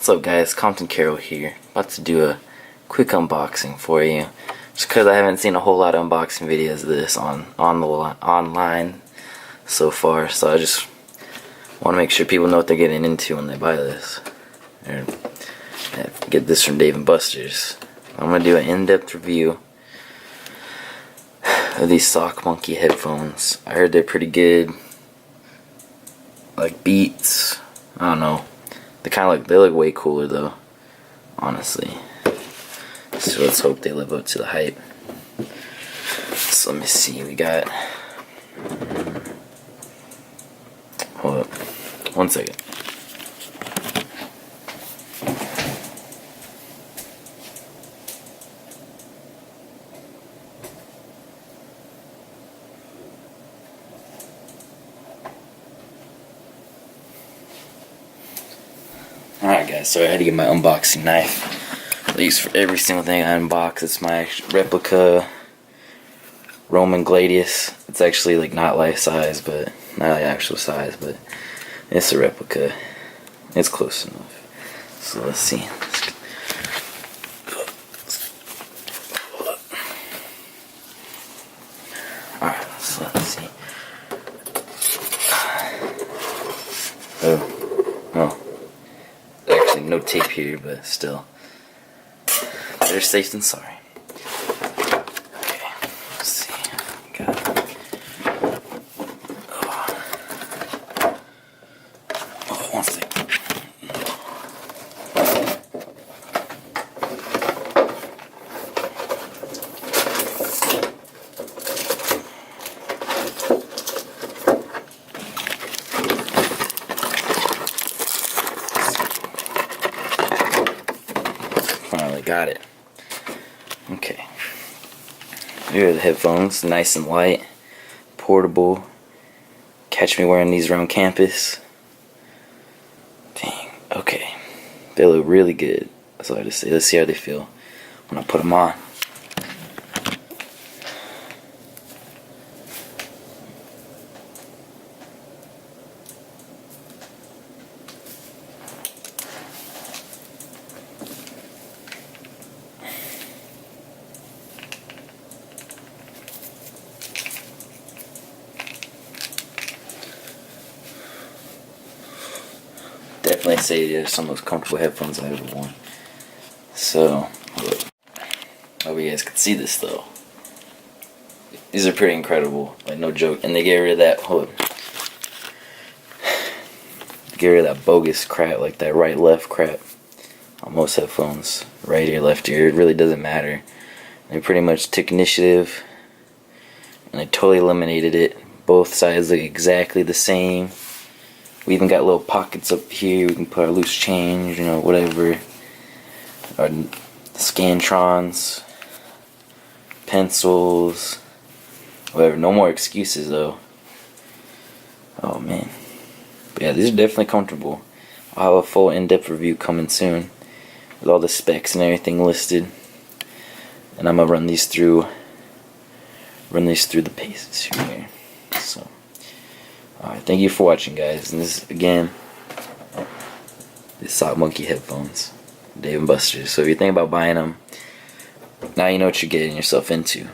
What's up guys, Compton Carroll here. About to do a quick unboxing for you. Just because I haven't seen a whole lot of unboxing videos of this online so far. So I just want to make sure people know what they're getting into when they buy this. Or get this from Dave & Buster's. I'm going to do an in-depth review of these Sock Monkey headphones. I heard they're pretty good. Like Beats. I don't know. They look way cooler though, honestly. So let's hope they live up to the hype. So let me see, we got, hold up, 1 second. Alright guys, so I had to get my unboxing knife. I use for every single thing I unbox. It's my replica Roman Gladius. It's actually like not life size, but not like actual size, but it's a replica. It's close enough. So let's see. Alright, so let's see. Oh. Actually, no tape here, but still. Better safe than sorry. Okay, let's see. Got it. Oh, 1 second. Finally got it. Okay. Here are the headphones. Nice and light. Portable. Catch me wearing these around campus. Dang. Okay. They look really good. That's all I have to say. Let's see how they feel when I put them on. Definitely say they're some of the most comfortable headphones I've ever worn. So, I hope you guys can see this though. These are pretty incredible, like no joke. And they get rid of that, get rid of that bogus crap, like that right-left crap on most headphones. Right ear, left ear, it really doesn't matter. They pretty much took initiative and they totally eliminated it. Both sides look exactly the same. We even got little pockets up here. We can put our loose change, whatever. Our Scantrons, pencils, whatever. No more excuses though. Oh man. But yeah, these are definitely comfortable. I'll have a full in-depth review coming soon with all the specs and everything listed. And I'm gonna run these through the paces here. So. Alright, thank you for watching guys, and this is again the Sock Monkey headphones, Dave & Buster's. So if you think about buying them, now you know what you're getting yourself into.